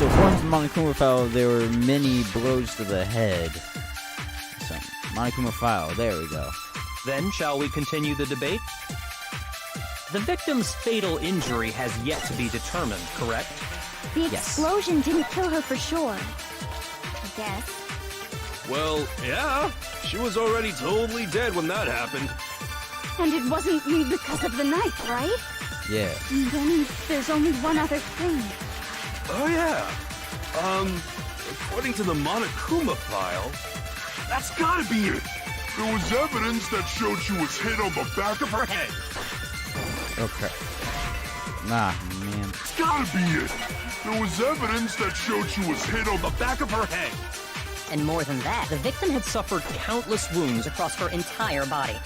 So according to Monokuma file, there were many blows to the head. So, Monokuma file, there we go. Then, shall we continue the debate? The victim's fatal injury has yet to be determined, correct? The Yes. explosion didn't kill her for sure. I guess. Well, yeah. She was already totally dead when that happened. And it wasn't because of the knife, right? Yeah. Then there's only one other thing. Oh, yeah. According to the Monokuma file, that's gotta be it. There was evidence that showed she was hit on the back of her head. Okay. Nah, man. It's gotta be it. There was evidence that showed she was hit on the back of her head. And more than that, the victim had suffered countless wounds across her entire body.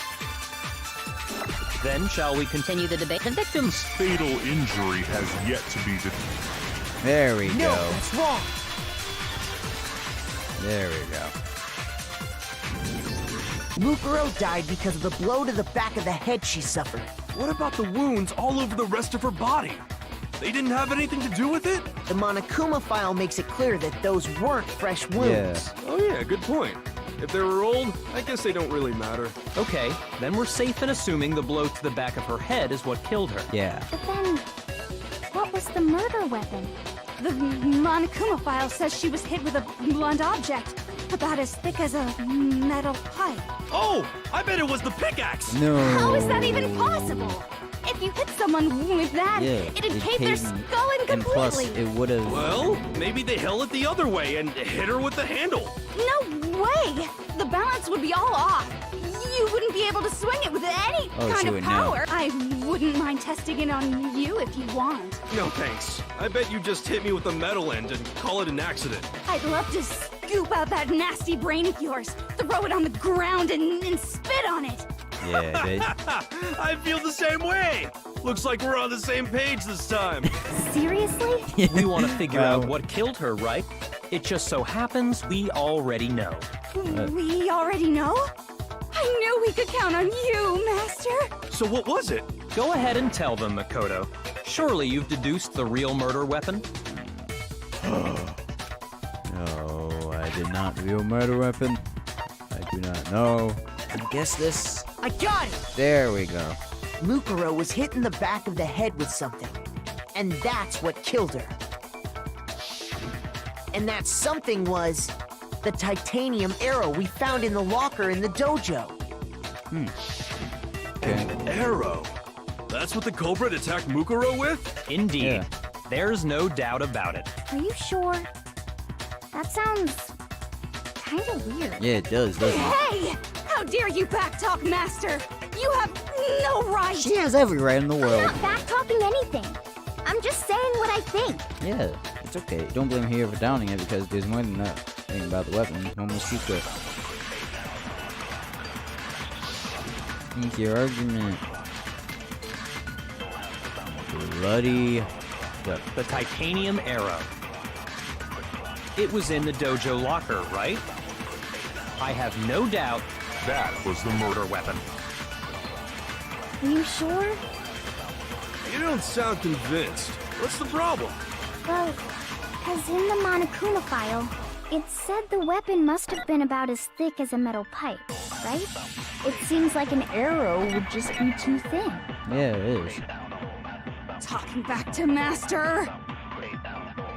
Then, shall we continue the debate? The victim's Fatal injury has yet to be determined. There we No, go. that's wrong. There we go. Mukuro died because of the blow to the back of the head she suffered. What about the wounds all over the rest of her body? They didn't have anything to do with it? The Monokuma file makes it clear that those weren't fresh wounds. Oh yeah, good point. If they were old, I guess they don't really matter. Okay, then we're safe in assuming the blow to the back of her head is what killed her. Yeah. But then, what was the murder weapon? The Monokuma file says she was hit with a blunt object, about as thick as a metal pipe. Oh, I bet it was the pickaxe! No. How is that even possible? If you hit someone with that, Yeah, it'd cave their skull in And plus, completely. it would have. Well, maybe they held it the other way and hit her with the handle. No way! The balance would be all off. You wouldn't be able to swing it with any Oh, kind she of would know. power. I wouldn't mind testing it on you if you want. No thanks. I bet you just hit me with the metal end and call it an accident. I'd love to scoop out that nasty brain of yours, throw it on the ground, and spit on it. Yeah, they. I feel the same way. Looks like we're on the same page this time. Seriously? We want to figure Well- out what killed her, right? It just so happens we already know. We already know? I knew we could count on you, Master. So what was it? Go ahead and tell them, Makoto. Surely you've deduced the real murder weapon? No, I did not. Real murder weapon. I do not know. I guess this. I got it! There we go. Mukuro was hit in the back of the head with something. And that's what killed her. And that something was the titanium arrow we found in the locker in the dojo. An arrow. That's what the culprit attacked Mukuro with? Indeed. Yeah. There's no doubt about it. Are you sure? That sounds kind of weird. Yeah, it does, doesn't it? Hey! How dare you backtalk, Master? You have no right! She has every right in the I'm world. not backtalking anything. I'm just saying what I think. Yeah, it's okay. Don't blame her for downing it because there's more than that thing about the weapon. Momoshika. Make your argument. Bloody. What? The titanium arrow. It was in the dojo locker, right? I have no doubt that was the murder weapon. Are you sure? You don't sound convinced. What's the problem? Well, because in the Monokuma file, it said the weapon must have been about as thick as a metal pipe, right? It seems like an arrow would just be too thin. Yeah, it is. Talking back to Master!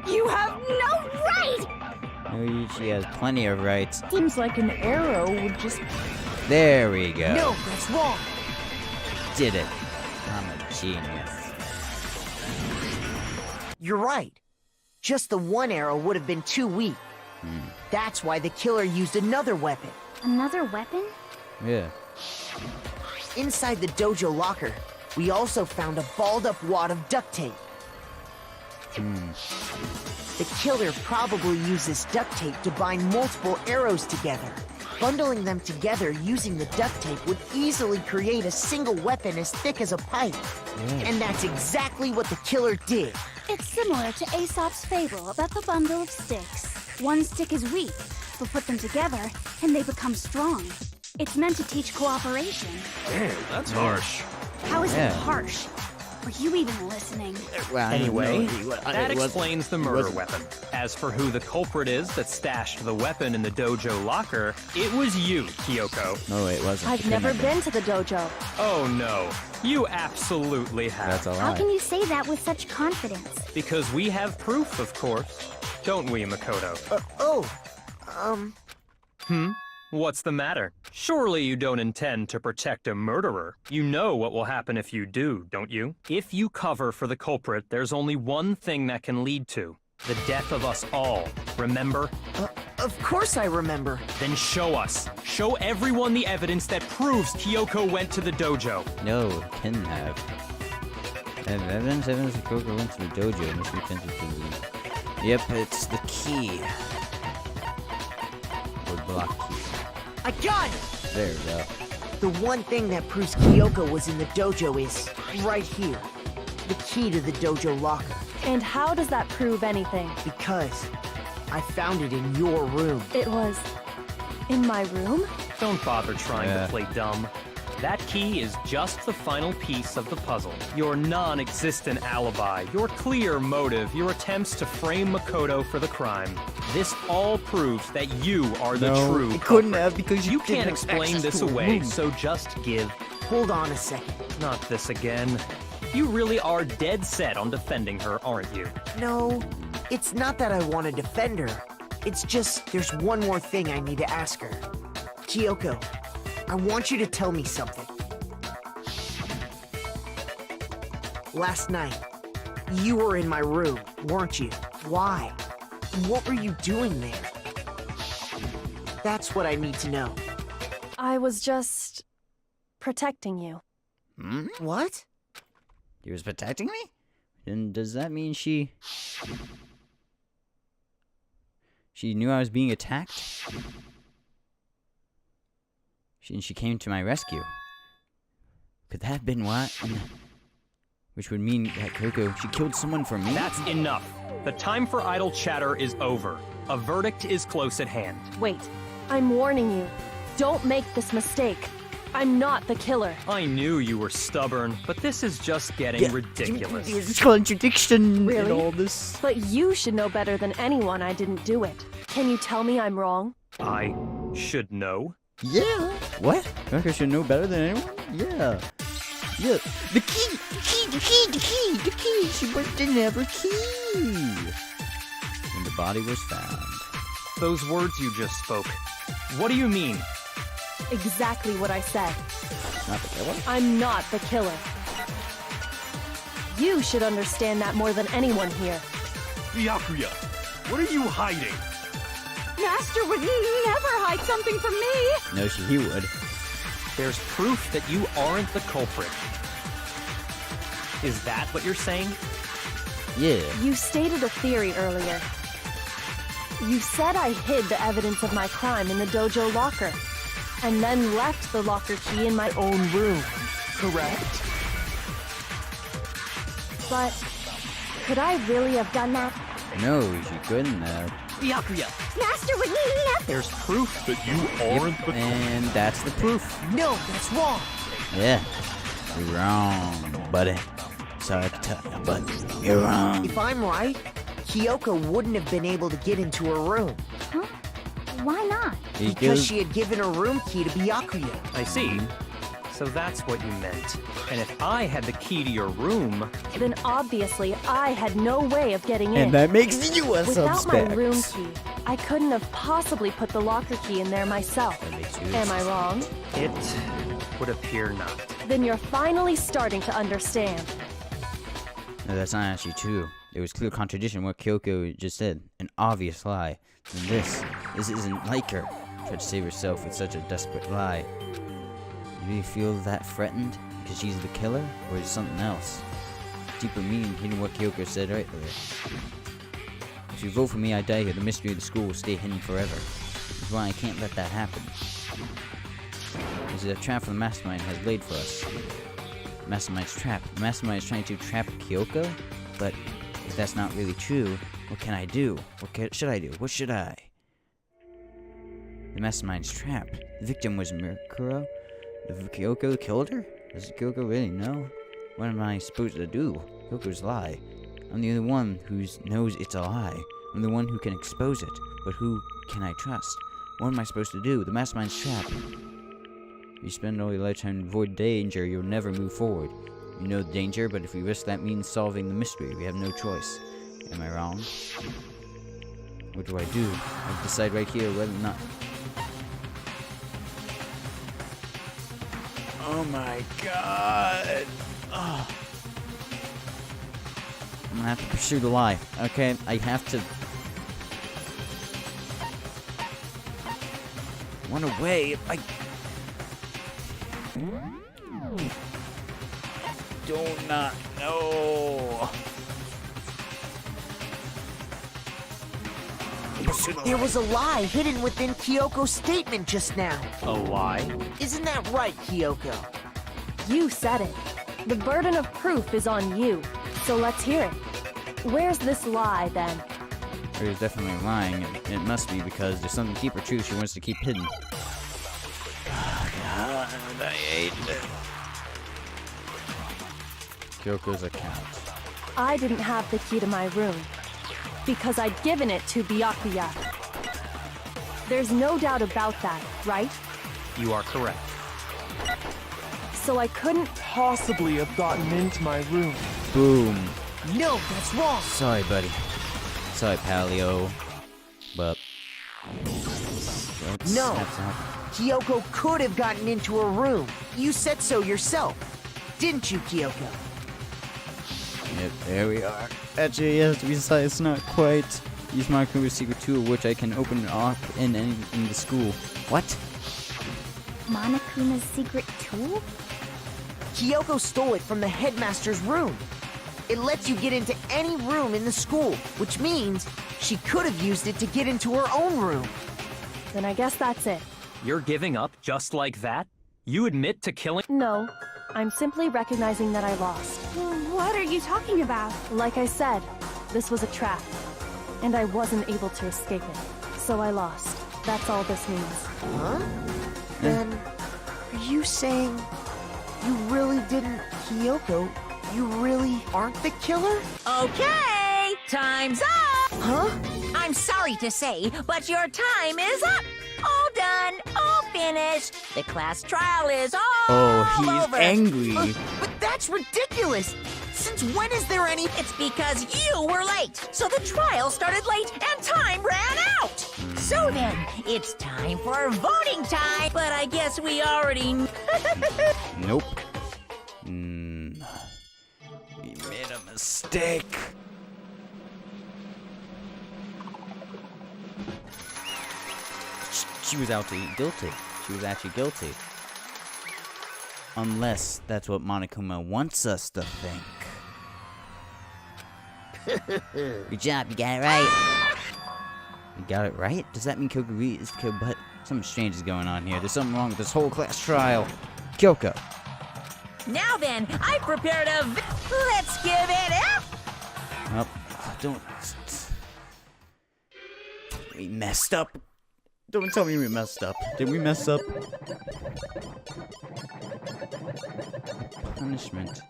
You have no right! She has plenty of rights. Seems like an arrow would just... There we go. No, that's wrong. Did it. I'm a genius. You're right. Just the one arrow would have been too weak. That's why the killer used another weapon. Another weapon? Yeah. Inside the dojo locker, we also found a balled-up wad of duct tape. The killer probably used this duct tape to bind multiple arrows together. Bundling them together using the duct tape would easily create a single weapon as thick as a pipe. And that's exactly what the killer did. It's similar to Aesop's fable about the bundle of sticks. One stick is weak, but put them together, and they become strong. It's meant to teach cooperation. Damn, that's harsh. How is Yeah. it harsh? Were you even listening? Well, Anyway, no, that it wasn't- explains the it murder wasn't. weapon. As for who the culprit is that stashed the weapon in the dojo locker, it was you, Kyoko. No, it wasn't. It I've couldn't never have been to the dojo. Oh no, you absolutely have. That's a lie. How can you say that with such confidence? Because we have proof, of course. Don't we, Makoto? What's the matter? Surely you don't intend to protect a murderer. You know what will happen if you do, don't you? If you cover for the culprit, there's only one thing that can lead to. The death of us all. Remember? Of course I remember. Then show us. Show everyone the evidence that proves Kyoko went to the dojo. No, it couldn't have. Evidence that Kyoko went to the dojo. Must be tempted to leave. Yep, it's the key. Or block key. I got it! There we go. The one thing that proves Kyoko was in the dojo is right here. The key to the dojo locker. And how does that prove anything? Because I found it in your room. It was in my room? Don't bother trying Yeah. to play dumb. That key is just the final piece of the puzzle. Your non-existent alibi, your clear motive, your attempts to frame Makoto for the crime. This all proves that you are the true it couldn't culprit. have because You can't didn't have explain access this to a away, room. so just give. Hold on a second. Not this again. You really are dead set on defending her, aren't you? No, it's not that I want to defend her. It's just there's one more thing I need to ask her. Kyoko, I want you to tell me something. Last night, you were in my room, weren't you? Why? What were you doing there? That's what I need to know. I was just protecting you. Hmm? What? He was protecting me? Then does that mean she knew I was being attacked? She came to my rescue. Could that have been what? Which would mean that Kyoko, she killed someone for me? That's enough. The time for idle chatter is over. A verdict is close at hand. Wait, I'm warning you. Don't make this mistake. I'm not the killer. I knew you were stubborn, but this is just getting ridiculous. There's contradiction in Really? all this. But you should know better than anyone I didn't do it. Can you tell me I'm wrong? I should know. Yeah. What? Kyoko should know better than anyone? Yeah. Yeah. The key! The key! She must have never key! When the body was found. Those words you just spoke. What do you mean? Exactly what I said. Not the killer? I'm not the killer. You should understand that more than anyone here. Byakuya, what are you hiding? Master would never hide something from me! No, he would. There's proof that you aren't the culprit. Is that what you're saying? Yeah. You stated a theory earlier. You said I hid the evidence of my crime in the dojo locker, and then left the locker key in my own room, correct? But could I really have done that? No, she couldn't have. Byakuya! Master would never... There's proof That you aren't the And that's the proof. No, that's wrong. Yeah. You're wrong, buddy. Sorry to tell you, but you're wrong. If I'm right, Kyoko wouldn't have been able to get into her room Huh? Why not? because she had given her room key to Byakuya. I see. So that's what you meant. And if I had the key to your room, Then obviously I had no way of getting in. And that makes you a Without suspect. my room key, I couldn't have possibly put the locker key in there myself. That makes you Am I wrong? it would appear not. Then you're finally starting to understand. No, that's not actually true. There was clear contradiction in what Kyoko just said. An obvious lie. And this isn't like her. Tried to save herself with such a desperate lie. Do you feel that threatened because she's the killer, or is it something else? Deeper meaning hidden what Kyoko said right there. If you vote for me, I die here. The mystery of the school will stay hidden forever. That's why I can't let that happen. This is a trap the mastermind has laid for us. Mastermind's trap. The mastermind is trying to trap Kyoko? But if that's not really true, what can I do? Should I do? What should I? The mastermind's trap. The victim was Mikuro? The Kyoko killed her? Does Kyoko really know? What am I supposed to do? Kyoko's lie. I'm the only one who knows it's a lie. I'm the one who can expose it. But who can I trust? What am I supposed to do? The mastermind's trap. If you spend all your lifetime to avoid danger, you'll never move forward. You know the danger, but if we risk that means solving the mystery. We have no choice. Am I wrong? What do I do? I decide right here whether or not... Oh my god! Oh. I'm gonna have to pursue the lie. Okay, I have to... Run away if I... Do not know. There was a lie hidden within Kyoko's statement just now. A lie? Isn't that right, Kyoko? You said it. The burden of proof is on you, so let's hear it. Where's this lie, then? There's definitely lying, and it must be because there's some deeper truth she wants to keep hidden. Oh, God, I hate it. Kyoko's account. I didn't have the key to my room, because I'd given it to Byakuya. There's no doubt about that, right? You are correct. So I couldn't possibly have gotten into my room. Boom. No, that's wrong. Sorry, buddy. Sorry, Paleo. But... No. Kyoko could have gotten into her room. You said so yourself. Didn't you, Kyoko? Yep, there we are. Actually, yes, besides, it's not quite. Use Monokuma's secret tool, which I can open and lock in the school. What? Monokuma's secret tool? Kyoko stole it from the headmaster's room. It lets you get into any room in the school, which means she could have used it to get into her own room. Then I guess that's it. You're giving up just like that? You admit to killing— No, I'm simply recognizing that I lost. What are you talking about? Like I said, this was a trap, and I wasn't able to escape it. So I lost. That's all this means. Huh? Then, are you saying you really didn't, Kyoko? You really aren't the killer? Okay, time's up! Huh? I'm sorry to say, but your time is up! All done, all finished. The class trial is all Oh, over. he's angry. But that's ridiculous! Since when is there any— It's because you were late, so the trial started late and time ran out. So then, it's time for voting time, but I guess we already Nope. We made a mistake. She was actually guilty. She was actually guilty. Unless that's what Monokuma wants us to think. Good job, you got it right. You got it right? Does that mean Kyoko is killed? But something strange is going on here. There's something wrong with this whole class trial. Kyoko. Now then, I prepared a let's give it up! Oh, don't. We messed up. Don't tell me we messed up. Did we mess up? Punishment.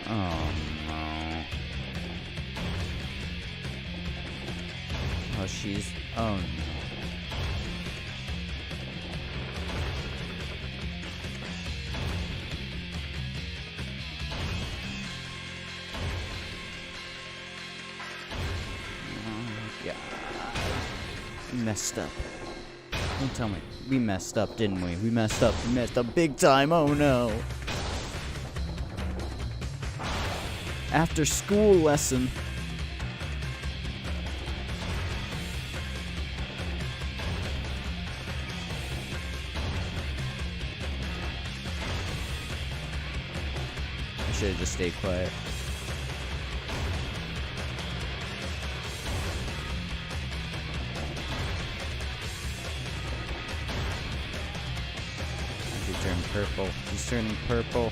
Oh no. Oh, she's. Oh no. We messed up. Don't tell me. We messed up, didn't we? We messed up. We messed up big time. Oh no. After school lesson. I should have just stayed quiet. Turn purple. He's turning purple.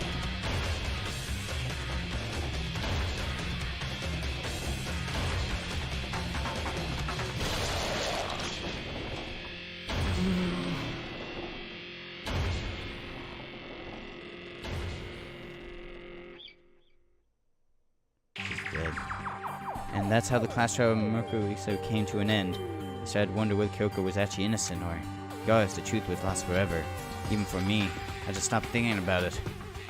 And that's how the class trial of Murkuliso came to an end. I started to wonder whether Kyoko was actually innocent, or regardless, the truth was lost forever. Even for me, I just stopped thinking about it.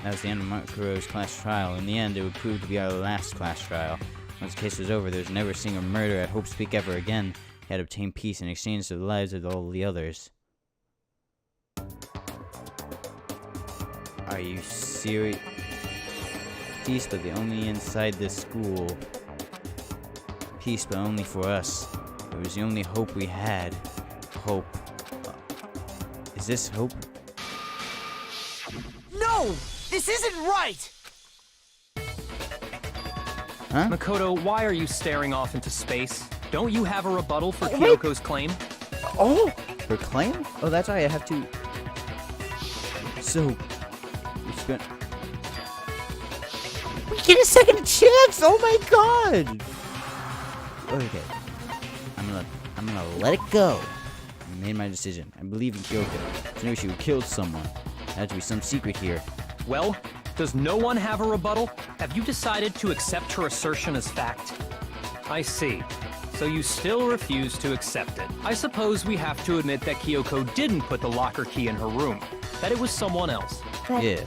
That was the end of Mukuro's class trial. In the end, it would prove to be our last class trial. Once the case was over, there was never a single murder at Hope's Peak ever again. He had obtained peace in exchange for the lives of all the others. Are you serious? Peace, but only inside this school. Peace, but only for us. It was the only hope we had. Hope. Is this hope? No! This isn't right! Huh? Makoto, why are you staring off into space? Don't you have a rebuttal for Kyoko's claim? Oh! Her claim? Oh, that's right, I have to... So... It's gonna... We get a second chance! Oh my god! Okay. I'm gonna let it go. I made my decision. I believe in Kyoko. I knew she would kill someone. There had to be some secret here. Well, does no one have a rebuttal? Have you decided to accept her assertion as fact? I see. So you still refuse to accept it. I suppose we have to admit that Kyoko didn't put the locker key in her room. That it was someone else. But Yeah.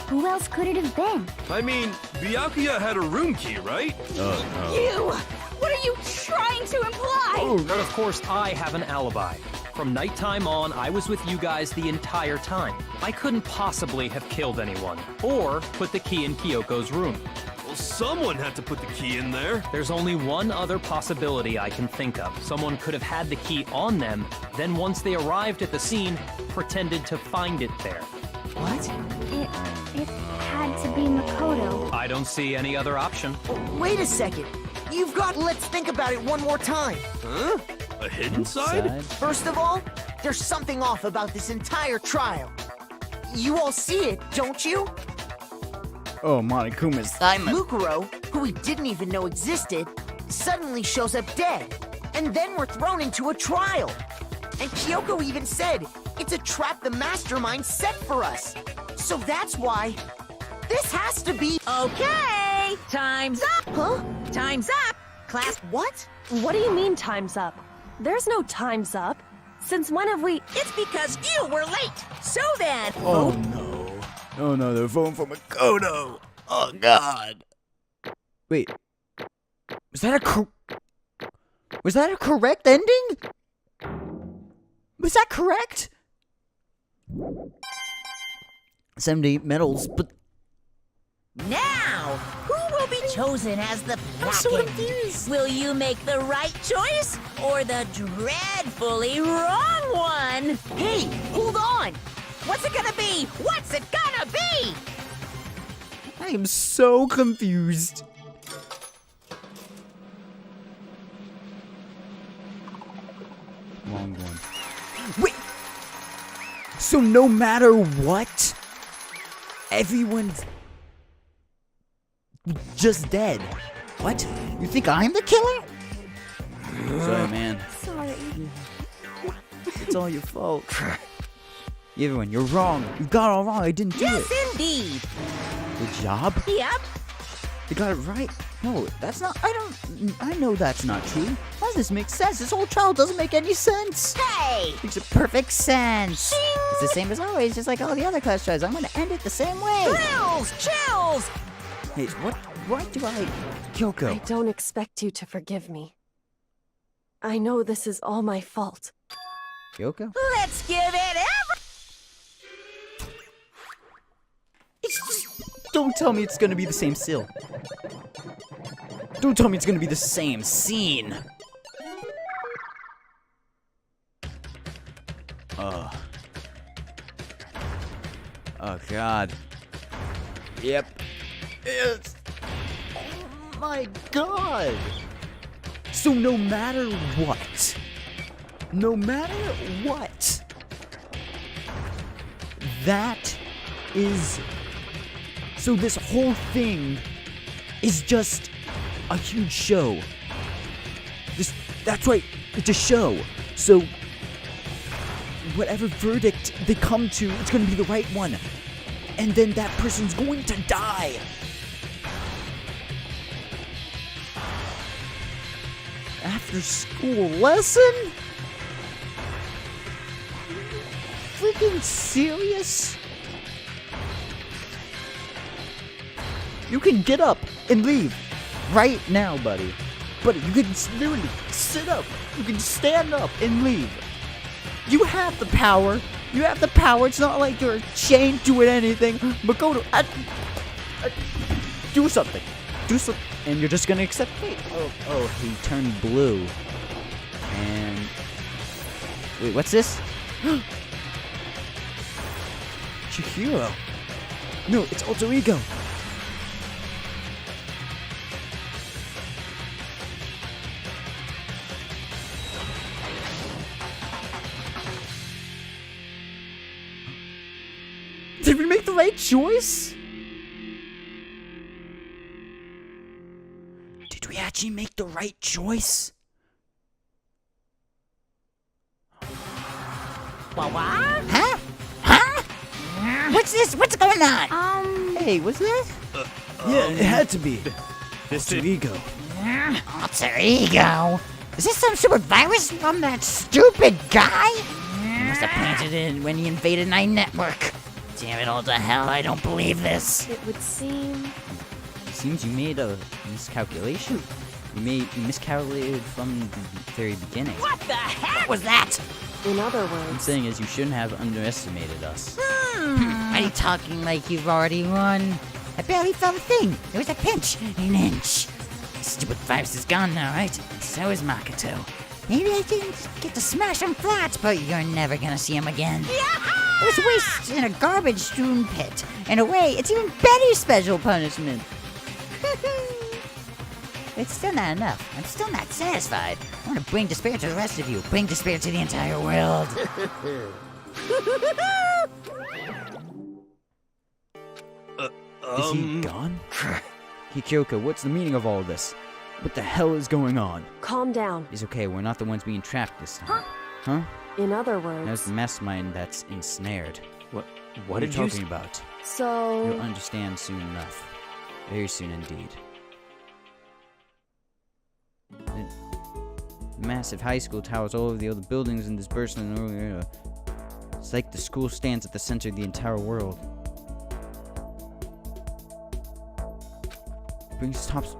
who else could it have been? I mean, Byakuya had a room key, right? You! What are you trying to imply? But of course, I have an alibi. From nighttime on, I was with you guys the entire time. I couldn't possibly have killed anyone, or put the key in Kyoko's room. Well, someone had to put the key in there. There's only one other possibility I can think of. Someone could have had the key on them, then once they arrived at the scene, pretended to find it there. What? It had to be Makoto. I don't see any other option. Wait a second. You've got... Let's think about it one more time. Huh? A hidden side? First of all, there's something off about this entire trial. You all see it, don't you? Oh, Monokuma's Simon. Mukuro, who we didn't even know existed, suddenly shows up dead. And then we're thrown into a trial. And Kyoko even said, it's a trap the mastermind set for us. So that's why this has to be... Okay, time's up. Huh? Time's up. Class, What? What do you mean, time's up? There's no time's up. Since when have we... it's because you were late. So then... Oh no. Oh no, they're voting for Makoto. Oh god. Wait. Was that a correct ending? Was that correct? 70 medals, but Now, who will be chosen as the I'm so Bracken? confused. Will you make the right choice or the dreadfully wrong one? Hey, hold on! What's it gonna be? What's it gonna be? I am so confused. Wrong one. Wait! So no matter what, everyone's just dead. What? You think I'm the killer? Sorry, man. Sorry. It's all your fault. Everyone, you're wrong. You got it all wrong. I didn't do it. Yes, indeed. Good job. Yep. You got it right. No, that's not. I know that's not true. How does this make sense? This whole trial doesn't make any sense. Hey! Makes perfect sense. It's the same as always, just like all the other class trials. I'm gonna end it the same way. Thrills! Chills! Hey, why do I... Kyoko. I don't expect you to forgive me. I know this is all my fault. Kyoko? Let's give it It's just... Don't tell me it's gonna be the same still. Don't tell me it's gonna be the same scene. Oh god. Yep. It's... Oh my god. So no matter what, that is... So this whole thing is just a huge show. That's right, it's a show. So whatever verdict they come to, it's gonna be the right one. And then that person's going to die. after school lesson? Freaking serious? You can get up and leave right now, buddy. Buddy, you can literally sit up. You can stand up and leave. You have the power. You have the power. It's not like you're chained to anything. But go to... do something. Do something. And you're just gonna accept fate. Oh, he turned blue. And... Wait, what's this? Chihiro. No, it's alter ego. Did we make the right choice? Did we actually make the right choice? What? Huh? Huh? What's this? What's going on? Hey, what's that? Yeah, it had to be. Alter ego. Alter ego? Is this some super virus from that stupid guy? He must have planted it when he invaded my network. Damn it all to hell, I don't believe this. It would seem... It seems you made a miscalculation. You miscalculated from the very beginning. What the heck was that? In other What I'm words... saying is you shouldn't have underestimated us. Are you talking like you've already won? I barely felt a thing. It was a pinch, an inch. Stupid virus is gone now, right? So is Makoto. Maybe I didn't get to smash him flat, but you're never gonna see him again. It was waste in a garbage-strewn pit. In a way, it's even better special punishment. It's still not enough. I'm still not satisfied. I want to bring despair to the rest of you. Bring despair to the entire world. Is he gone? Hey, Kyoko, what's the meaning of all this? What the hell is going on? Calm down. It's okay, we're not the ones being trapped this time. Huh? In other That was words... the mastermind that's ensnared. What are you did you talking about? So... You'll understand soon enough. Very soon indeed. The massive high school towers all over the other buildings and dispersed in the rural area. It's like the school stands at the center of the entire world. Brings tops.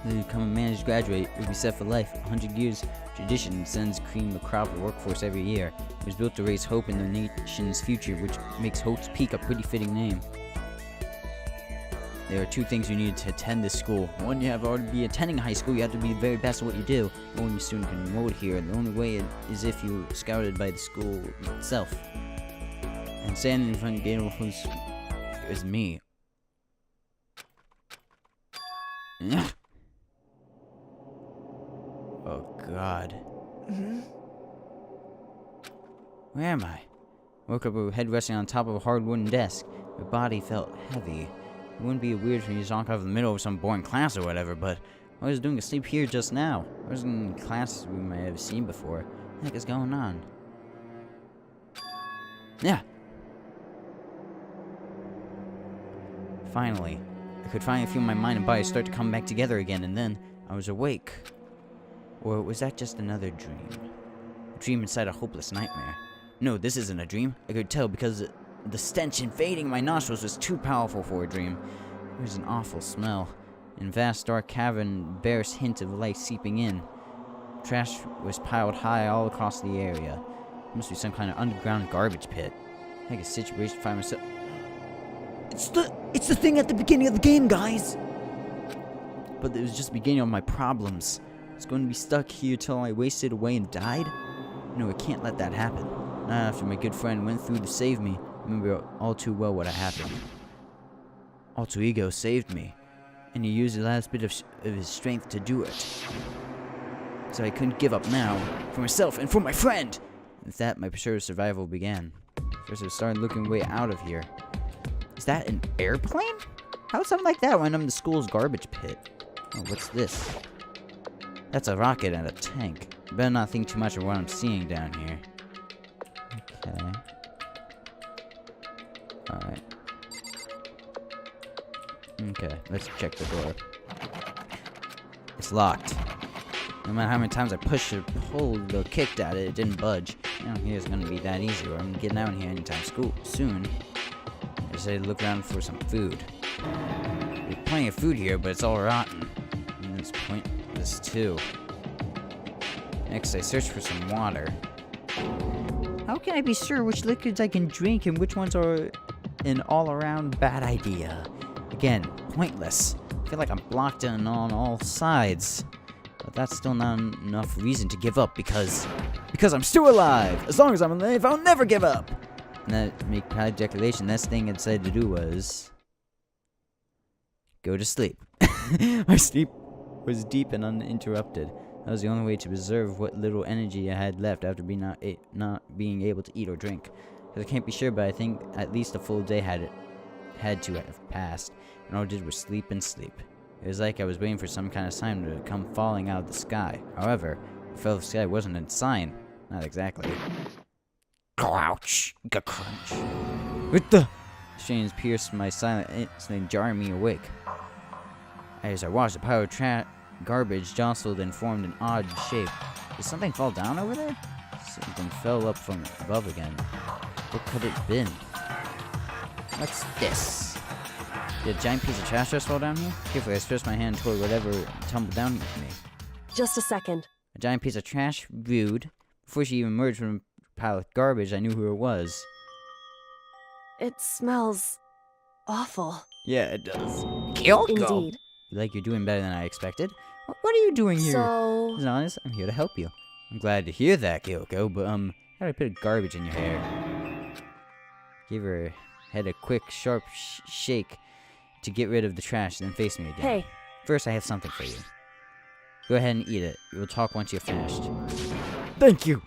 They become a managed graduate, will be set for life. 100 years tradition sends cream the crop of workforce every year. It was built to raise hope in the nation's future, which makes Hope's Peak a pretty fitting name. There are two things you need to attend this school. One, you have to already be attending high school. You have to be the very best at what you do. Only student can enroll here. The only way is if you're scouted by the school itself. And standing in front of the gate is me. Oh God. Where am I? Woke up with head resting on top of a hard wooden desk. My body felt heavy. It wouldn't be weird for me to zonk out of the middle of some boring class or whatever, but I was doing a sleep here just now. I was in classes we might have seen before. What the heck is going on? Yeah. Finally. I could finally feel my mind and body start to come back together again, and then I was awake. Or was that just another dream? A dream inside a hopeless nightmare. No, this isn't a dream. I could tell because the stench invading my nostrils was too powerful for a dream. There was an awful smell. In vast dark cavern, barest hint of light seeping in. Trash was piled high all across the area. It must be some kind of underground garbage pit. Like a situation to find myself. It's the thing at the beginning of the game, guys! But it was just the beginning of my problems. I was going to be stuck here till I wasted away and died? No, I can't let that happen. Not after my good friend went through to save me. I remember all too well what had happened. Alter Ego saved me, and he used the last bit of his strength to do it. So I couldn't give up now, for myself and for my friend! With that, my pursuit of survival began. First I started looking way out of here. Is that an airplane? How would something like that wind up in the school's garbage pit? Oh, what's this? That's a rocket and a tank. I better not think too much of what I'm seeing down here. Okay. Alright. Okay, let's check the door. it's locked. No matter how many times I pushed or pulled or kicked at it, it didn't budge. Down here is gonna be that easy, or I'm getting out of here anytime soon. I decided to look around for some food. There's plenty of food here, but it's all rotten. And it's pointless too. Next, I searched for some water. How can I be sure which liquids I can drink and which ones are an all-around bad idea? Again, pointless. I feel like I'm blocked in on all sides. But that's still not enough reason to give up because I'm still alive! As long as I'm alive, I'll never give up! And that make my declaration, this thing it decided to do was go to sleep. My sleep was deep and uninterrupted. That was the only way to preserve what little energy I had left after not being able to eat or drink. Because I can't be sure, but I think at least a full day had to have passed, and all I did was sleep and sleep. It was like I was waiting for some kind of sign to come falling out of the sky. However, the fell of the sky wasn't a sign. Not exactly. Crouch! Crunch! What the? Strains pierced my silence and jarring me awake. As I watched the pile of garbage jostled and formed an odd shape. Did something fall down over there? Something fell up from above again. What could it have been? What's this? Did a giant piece of trash just fall down here? Carefully, I stretched my hand toward whatever tumbled down with me. Just a second. A giant piece of trash? Rude. Before she even emerged from a pile of garbage, I knew who it was. It smells awful. Yeah, it does. Kyoko! Indeed. You like you're doing better than I expected? What are you doing here? So... To be honest, I'm here to help you. I'm glad to hear that, Kyoko, but, how do I put garbage in your hair? Give her head a quick, sharp shake to get rid of the trash, then face me again. Hey. First, I have something for you. Go ahead and eat it. We'll talk once you're finished. Thank you!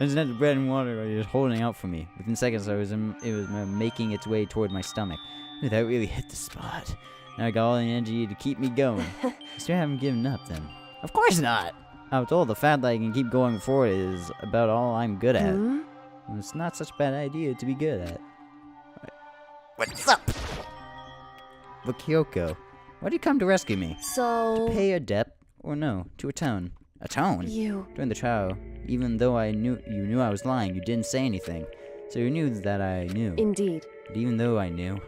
I just had the bread and water while you were holding out for me. Within seconds, it was making its way toward my stomach. Ooh, that really hit the spot. Now I got all the energy to keep me going. I still haven't given up, then. Of course not! I was told the fact that I can keep going forward is about all I'm good at. Hmm? Well, it's not such a bad idea to be good at. What's up? But Kyoko, why did you come to rescue me? So... To pay a debt? Or no, to atone. Atone? You... During the trial, even though you knew I was lying, you didn't say anything. So you knew that I knew. Indeed. But even though I knew,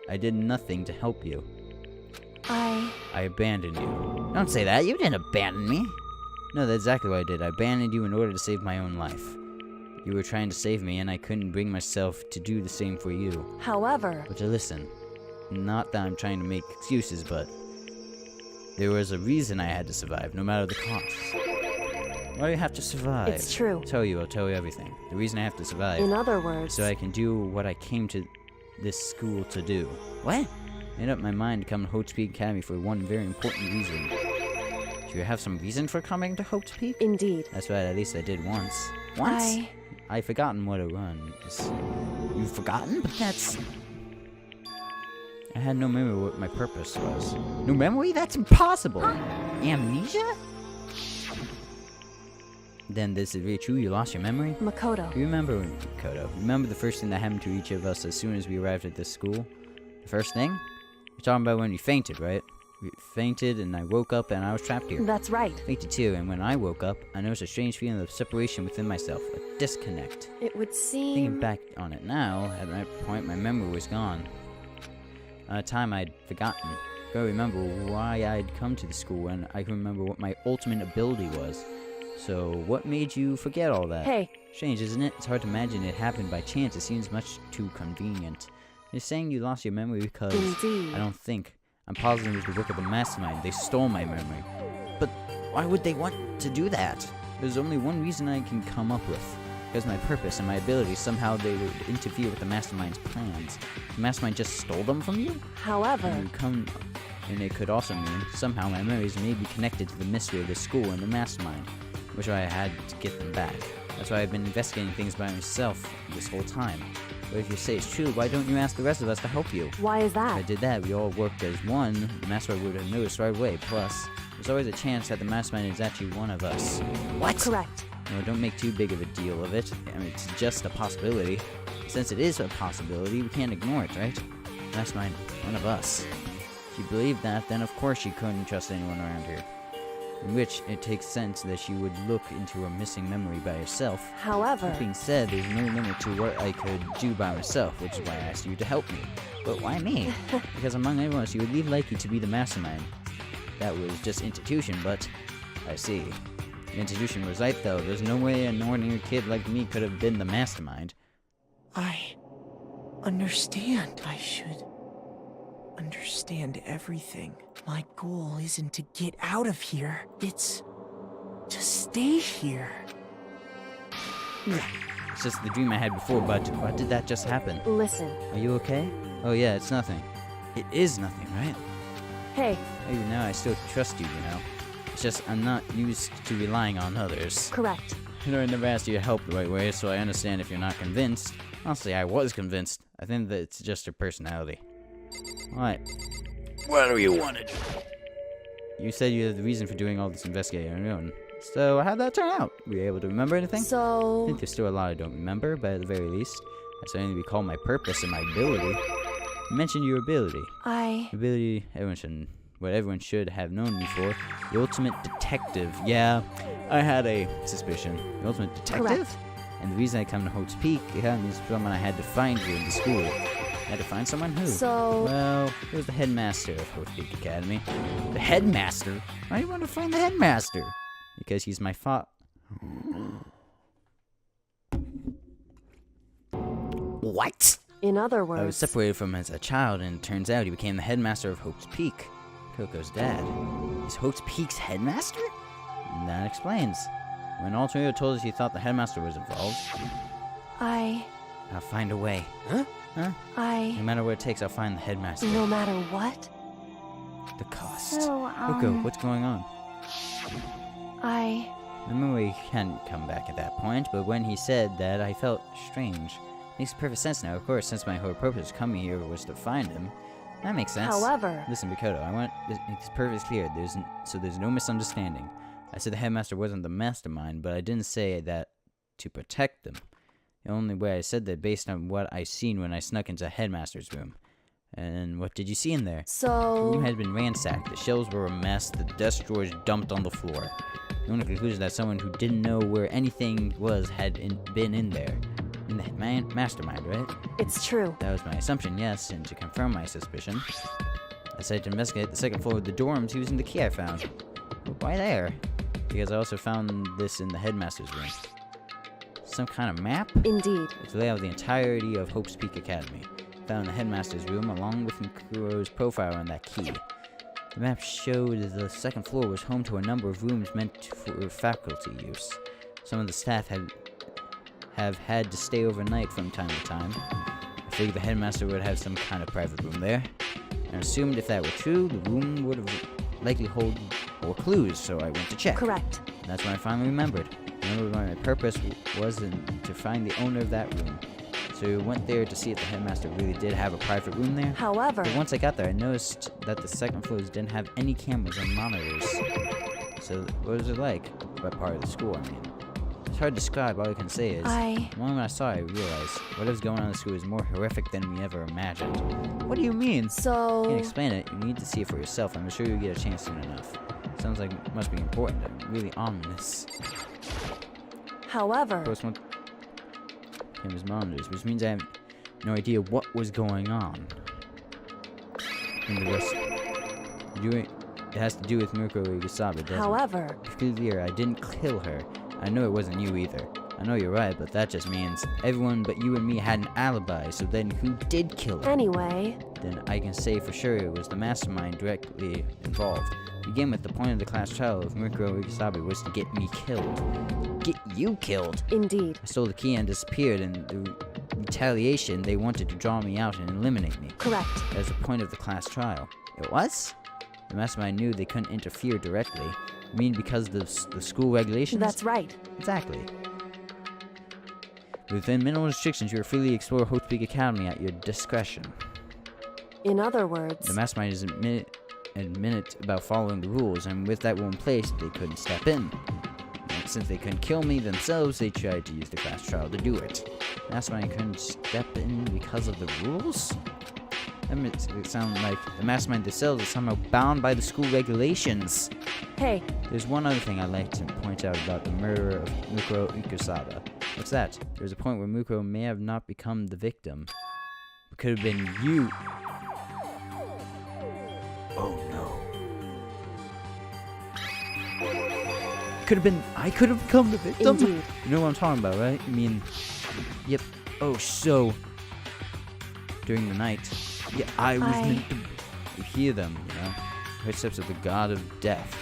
I did nothing to help you. I abandoned you. Don't say that, you didn't abandon me. No, that's exactly what I did. I abandoned you in order to save my own life. You were trying to save me, and I couldn't bring myself to do the same for you. However... But listen, not that I'm trying to make excuses, but there was a reason I had to survive, no matter the cost. Why do you have to survive? It's true. I'll tell you everything. The reason I have to survive... In other words... So I can do what I came to this school to do. What? I made up my mind to come to Hope's Peak Academy for one very important reason. Do you have some reason for coming to Hope's Peak? Indeed. That's right, at least I did once. Once? I've forgotten what it was. You've forgotten? But that's... I had no memory of what my purpose was. No memory? That's impossible! Amnesia? Then this is really true? You lost your memory? Makoto. You remember, Makoto. Remember the first thing that happened to each of us as soon as we arrived at this school? The first thing? You're talking about when you fainted, right? We fainted and I woke up and I was trapped here. That's right. Fainted too, and when I woke up, I noticed a strange feeling of separation within myself, a disconnect. It would seem... Thinking back on it now, at that point my memory was gone. At a time I'd forgotten. I don't remember why I'd come to the school, and I can remember what my ultimate ability was. So, what made you forget all that? Hey. Strange, isn't it? It's hard to imagine it happened by chance. It seems much too convenient. You're saying you lost your memory because... Indeed. I don't think. I'm positive it was the work of the mastermind. They stole my memory. But why would they want to do that? There's only one reason I can come up with. Because my purpose and my abilities, somehow they would interfere with the mastermind's plans. The mastermind just stole them from you? However... And it could also mean, somehow my memories may be connected to the mystery of the school and the mastermind, which I had to get them back. That's why I've been investigating things by myself this whole time. But if you say it's true, why don't you ask the rest of us to help you? Why is that? If I did that, we all worked as one, the mastermind would have noticed right away. Plus, there's always a chance that the mastermind is actually one of us. What? Correct. No, don't make too big of a deal of it. I mean, it's just a possibility. Since it is a possibility, we can't ignore it, right? Mastermind, one of us. If you believe that, then of course you couldn't trust anyone around here. in which it takes sense that she would look into a missing memory by herself. However, That being said, there's no limit to what I could do by myself, which is why I asked you to help me. But why me? Because among everyone else, you would leave Likey to be the mastermind. That was just intuition, but I see. The intuition was right, though. There's no way an ordinary kid like me could have been the mastermind. I understand. I should understand everything. My goal isn't to get out of here. It's to stay here. It's just the dream I had before, but why did that just happen? listen. Are you okay? Oh yeah, it's nothing. It is nothing, right? Hey, Maybe now I still trust you, you know? It's just I'm not used to relying on others. correct. You know, I never asked you to help the right way, so I understand if you're not convinced. Honestly, I was convinced. I think that it's just her personality. What? What do you want to do? You said you had the reason for doing all this investigating on your own. So how'd that turn out? Were you able to remember anything? I So, think there's still a lot I don't remember, but at the very least, I certainly recall my purpose and my ability. You mentioned your ability. Ability everyone should have known me for. The ultimate detective. Yeah, I had a suspicion. The ultimate detective? Correct. And the reason I come to Hope's Peak is someone I had to find here in the school. I had to find someone who? So- Well, it was the headmaster of Hope's Peak Academy. The headmaster? Why do you want to find the headmaster? Because he's my What? in other I was words, separated from him as a child, and it turns out he became the headmaster of Hope's Peak. Kyoko's dad. Is Hope's Peak's headmaster? And that explains. When Alternator told us he thought the headmaster was involved, I'll find a way. No matter what it takes, I'll find the headmaster. no matter what, The cost. So, Kyoko, what's going on? I Remember he hadn't come back at that point, but when he said that, I felt strange. Makes perfect sense now, of course, since my whole purpose of coming here was to find him. That makes sense. However, Listen, Mikoto, I want it's perfectly clear. There's no misunderstanding. I said the headmaster wasn't the mastermind, but I didn't say that to protect them. The only way I said that based on what I seen when I snuck into the headmaster's room. And what did you see in there? The room so, had been ransacked. The shelves were a mess. The desk drawers dumped on the floor. The only conclusion that someone who didn't know where anything was had been in there. In the mastermind, right? it's true. That was my assumption, yes, and to confirm my suspicion, I decided to investigate the second floor of the dorms using the key I found. But why there? Because I also found this in the headmaster's room. Some kind of map? Indeed. It's a layout of the entirety of Hope's Peak Academy. Found in the headmaster's room along with Mikuro's profile on that key. The map showed the second floor was home to a number of rooms meant for faculty use. Some of the staff have had to stay overnight from time to time. I figured the headmaster would have some kind of private room there, and assumed if that were true, the room would have likely hold more clues, so I went to check. Correct. And that's when I finally remembered. My purpose wasn't to find the owner of that room. So I went there to see if the headmaster really did have a private room there. However, But once I got there, I noticed that the second floors didn't have any cameras or monitors. So what was it like? What part of the school, I mean? It's hard to describe. All I can say is, the moment I saw it, I realized whatever's going on in the school is more horrific than we ever imagined. What do you mean? so, I can't explain it. You need to see it for yourself. I'm sure you'll get a chance soon enough. Sounds like it must be important and really ominous. however, Post cameras monitors, which means I have no idea what was going on. And the rest, it has to do with Murko Igasaba, doesn't it? however, To be clear, I didn't kill her. I know it wasn't you either. I know you're right, but that just means everyone but you and me had an alibi, so then who did kill her? anyway, Then I can say for sure it was the mastermind directly involved. To begin with, the point of the class trial of Murko Igasaba was to get me killed. Get you killed? indeed. I stole the key and disappeared, and the retaliation, they wanted to draw me out and eliminate me. Correct. That was the point of the class trial. It was? The mastermind knew they couldn't interfere directly. You mean because of the school regulations? That's right. Exactly. Within minimal restrictions, you are free to explore Hope's Peak Academy at your discretion. In other words, The mastermind is adamant about following the rules, and with that rule in place, they couldn't step in. And since they couldn't kill me themselves, they tried to use the class trial to do it. The mastermind couldn't step in because of the rules? That makes it sound like the mastermind themselves is somehow bound by the school regulations. Hey, There's one other thing I'd like to point out about the murder of Mukuro Ikusada. What's that? There's a point where Mukuro may have not become the victim. It could have been you. Oh no. Could have been. I could have become the victim? indeed. You know what I'm talking about, right? I mean, yep. Oh, so. During the night. Yeah, I was meant to hear them, you know? Footsteps of the god of death.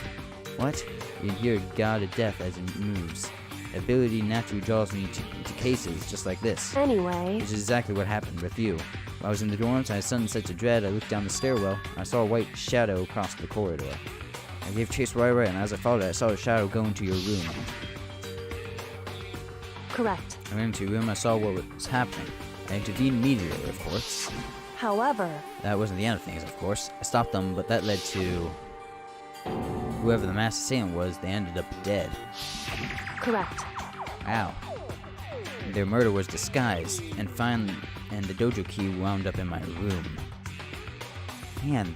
What? You can hear a god of death as it moves. The ability naturally draws me into cases just like this. Anyway, Which is exactly what happened with you. While I was in the dorms, I had sudden sense of dread. I looked down the stairwell. I saw a white shadow across the corridor. I gave chase right away, and as I followed it, I saw a shadow go into your room. correct. I went into your room, I saw what was happening. I intervened immediately, of course. However, That wasn't the end of things, of course. I stopped them, but that led to... whoever the mass assailant was, they ended up dead. correct. Wow. Their murder was disguised, and the dojo key wound up in my room. Man,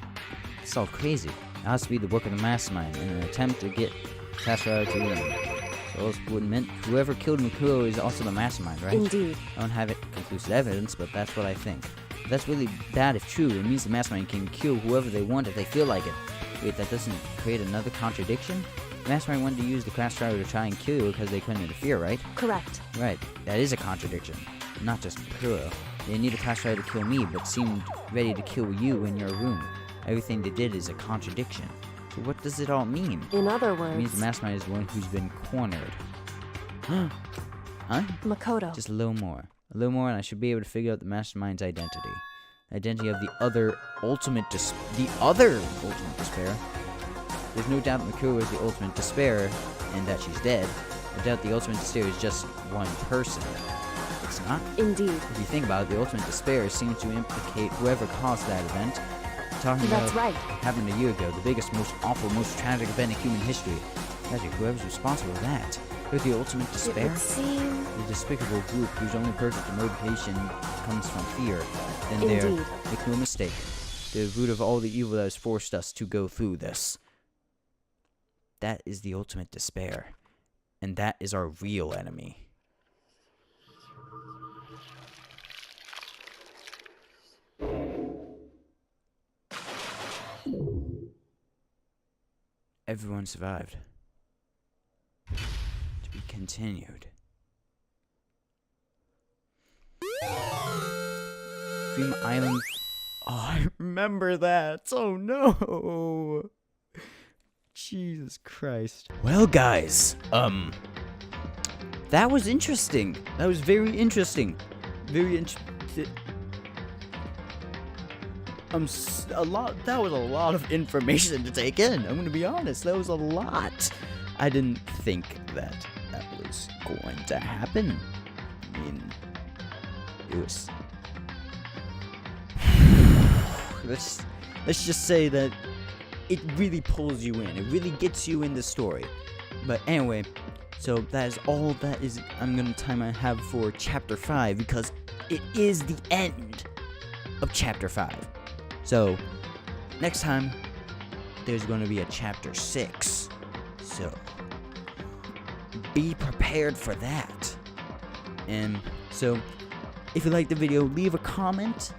it's all crazy. It has to be the work of the mastermind in an attempt to get Kashira to win. So else would meant whoever killed Mukuro is also the mastermind, right? Indeed. I don't have conclusive evidence, but that's what I think. If that's really bad if true. It means the mastermind can kill whoever they want if they feel like it. Wait, that doesn't create another contradiction? The mastermind wanted to use the Class Trial to try and kill you because they couldn't interfere, right? Correct. Right, that is a contradiction. Not just Mukuro. They need a Class Trial to kill me, but seemed ready to kill you in your room. Everything they did is a contradiction. So what does it all mean? In other It means words, the mastermind is the one who's been cornered. Huh? Makoto. Just a little more. A little more and I should be able to figure out the mastermind's identity. The identity of the other ultimate despair. There's no doubt that Mukuro is the ultimate despair and that she's dead. I doubt the ultimate despair is just one person. It's not. Indeed. If you think about it, the ultimate despair seems to implicate whoever caused that event. Talking That's about right. happened a year ago, the biggest, most awful, most tragic event in human history. Tragic, whoever's responsible for that. They're the ultimate It despair. would seem... The despicable group whose only purpose of motivation comes from fear. Then Indeed. make no mistake, they're the root of all the evil that has forced us to go through this. That is the ultimate despair. And that is our real enemy. Everyone survived. To be continued. Dream Island. Oh, I remember that. Oh no. Jesus Christ. Well, guys, that was interesting. That was very interesting. Very interesting. That was a lot of information to take in. I'm gonna be honest. That was a lot. I didn't think that was going to happen. I mean, it was. Let's just say that it really pulls you in. It really gets you in the story. But anyway, so that is all that is. Time I have for chapter 5 because it is the end of chapter 5. So, next time, there's going to be a chapter 6. So, be prepared for that. And so, if you liked the video, leave a comment.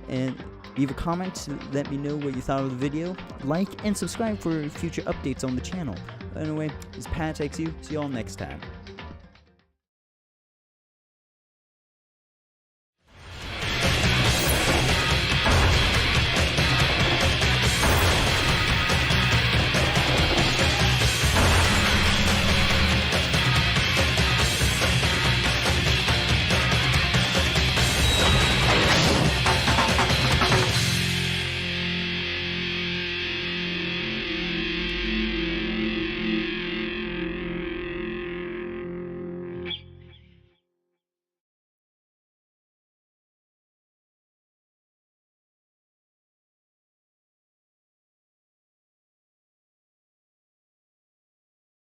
Let me know what you thought of the video. Like and subscribe for future updates on the channel. Anyway, it's PatAttacksU. See y'all next time.